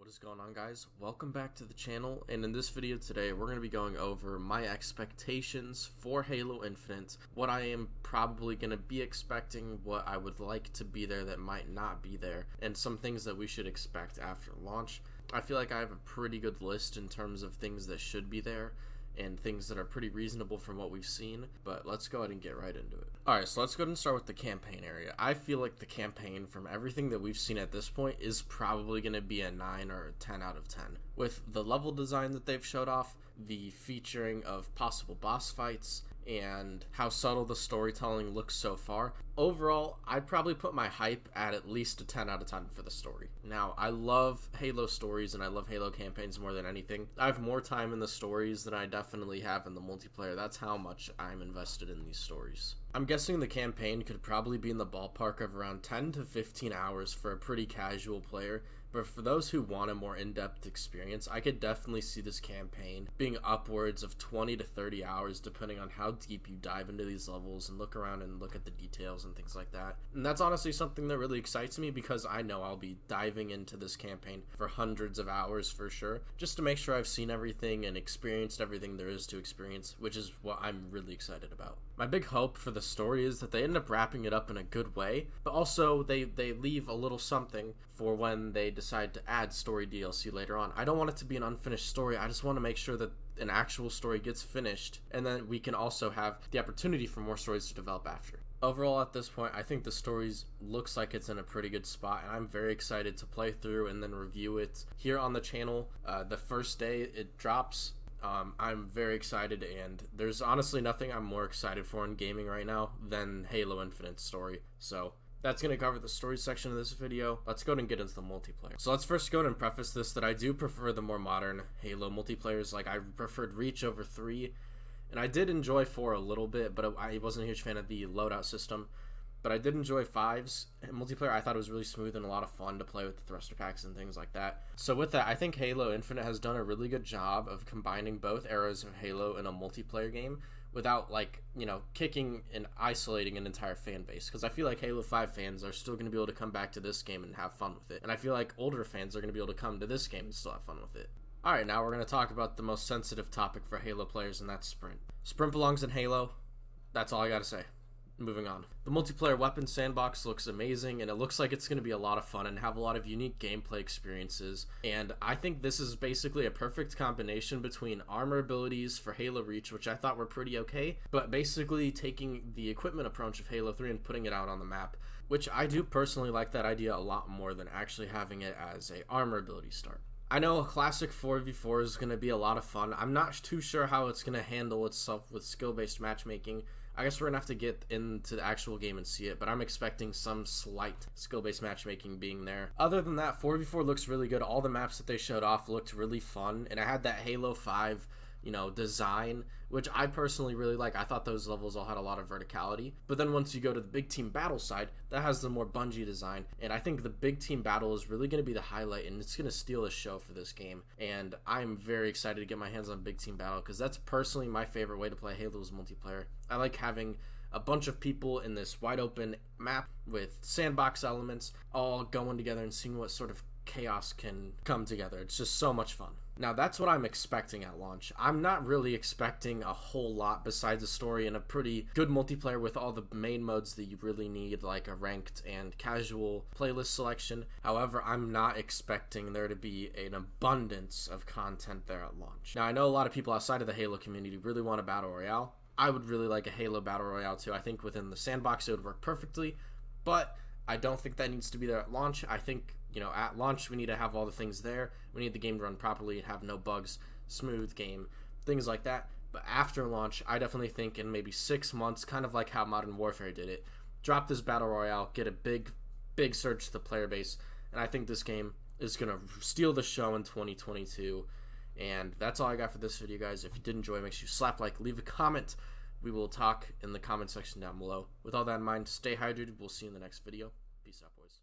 What is going on, guys? Welcome back to the channel, and in this video today we're going to be going over my expectations for Halo Infinite, what I am probably going to be expecting, what I would like to be there that might not be there, and some things that we should expect after launch. I feel like I have a pretty good list in terms of things that should be there and things that are pretty reasonable from what we've seen, but let's go ahead and get right into it. Alright, so let's go ahead and start with the campaign area. I feel like the campaign, from everything that we've seen at this point, is probably going to be a 9 or a 10 out of 10. With the level design that they've showed off, the featuring of possible boss fights, and how subtle the storytelling looks so far. Overall, I'd probably put my hype at least a 10 out of 10 for the story. Now, I love Halo stories and I love Halo campaigns more than anything. I have more time in the stories than I definitely have in the multiplayer. That's how much I'm invested in these stories. I'm guessing the campaign could probably be in the ballpark of around 10 to 15 hours for a pretty casual player. But for those who want a more in-depth experience, I could definitely see this campaign being upwards of 20 to 30 hours depending on how deep you dive into these levels and look around and look at the details and things like that. And that's honestly something that really excites me because I know I'll be diving into this campaign for hundreds of hours for sure, just to make sure I've seen everything and experienced everything there is to experience, which is what I'm really excited about. My big hope for the story is that they end up wrapping it up in a good way, but also they leave a little something for when they decide to add story DLC later on. I don't want it to be an unfinished story. I just want to make sure that an actual story gets finished, and then we can also have the opportunity for more stories to develop after. Overall, at this point, I think the stories looks like it's in a pretty good spot, and I'm very excited to play through and then review it here on the channel the first day it drops. I'm very excited, and there's honestly nothing I'm more excited for in gaming right now than Halo Infinite story. So that's going to cover the story section of this video. Let's go ahead and get into the multiplayer. So let's first go ahead and preface this that I do prefer the more modern Halo multiplayers. Like, I preferred Reach over 3, and I did enjoy 4 a little bit, but I wasn't a huge fan of the loadout system. But I did enjoy 5's multiplayer. I thought it was really smooth and a lot of fun to play with the thruster packs and things like that. So with that, I think Halo Infinite has done a really good job of combining both eras of Halo in a multiplayer game without, like, you know, kicking and isolating an entire fan base. Because I feel like Halo 5 fans are still going to be able to come back to this game and have fun with it. And I feel like older fans are going to be able to come to this game and still have fun with it. Alright, now we're going to talk about the most sensitive topic for Halo players, and that's Sprint. Sprint belongs in Halo. That's all I got to say. Moving on. The multiplayer weapon sandbox looks amazing, and it looks like it's going to be a lot of fun and have a lot of unique gameplay experiences. And I think this is basically a perfect combination between armor abilities for Halo Reach, which I thought were pretty okay, but basically taking the equipment approach of Halo 3 and putting it out on the map, which I do personally like that idea a lot more than actually having it as a armor ability start. I know a classic 4v4 is going to be a lot of fun. I'm not too sure how it's going to handle itself with skill-based matchmaking. I guess we're going to have to get into the actual game and see it, but I'm expecting some slight skill-based matchmaking being there. Other than that, 4v4 looks really good. All the maps that they showed off looked really fun, and I had that Halo 5, you know, design, which I personally really like. I thought those levels all had a lot of verticality, but then once you go to the big team battle side, that has the more Bungie design, and I think the big team battle is really going to be the highlight, and it's going to steal the show for this game, and I'm very excited to get my hands on big team battle, because that's personally my favorite way to play Halo's multiplayer. I like having a bunch of people in this wide open map with sandbox elements all going together and seeing what sort of chaos can come together. It's just so much fun. Now, that's what I'm expecting at launch. I'm not really expecting a whole lot besides a story and a pretty good multiplayer with all the main modes that you really need, like a ranked and casual playlist selection. However, I'm not expecting there to be an abundance of content there at launch. Now, I know a lot of people outside of the Halo community really want a Battle Royale. I would really like a Halo Battle Royale too. I think within the sandbox it would work perfectly, but I don't think that needs to be there at launch. I think, you know, at launch we need to have all the things there. We need the game to run properly and have no bugs, smooth game, things like that. But after launch, I definitely think in maybe 6 months, kind of like how Modern Warfare did it, drop this Battle Royale, get a big surge to the player base, and I think this game is going to steal the show in 2022. And that's all I got for this video, guys. If you did enjoy, make sure you slap like, leave a comment. We will talk in the comment section down below. With all that in mind, stay hydrated. We'll see you in the next video. Peace out, boys.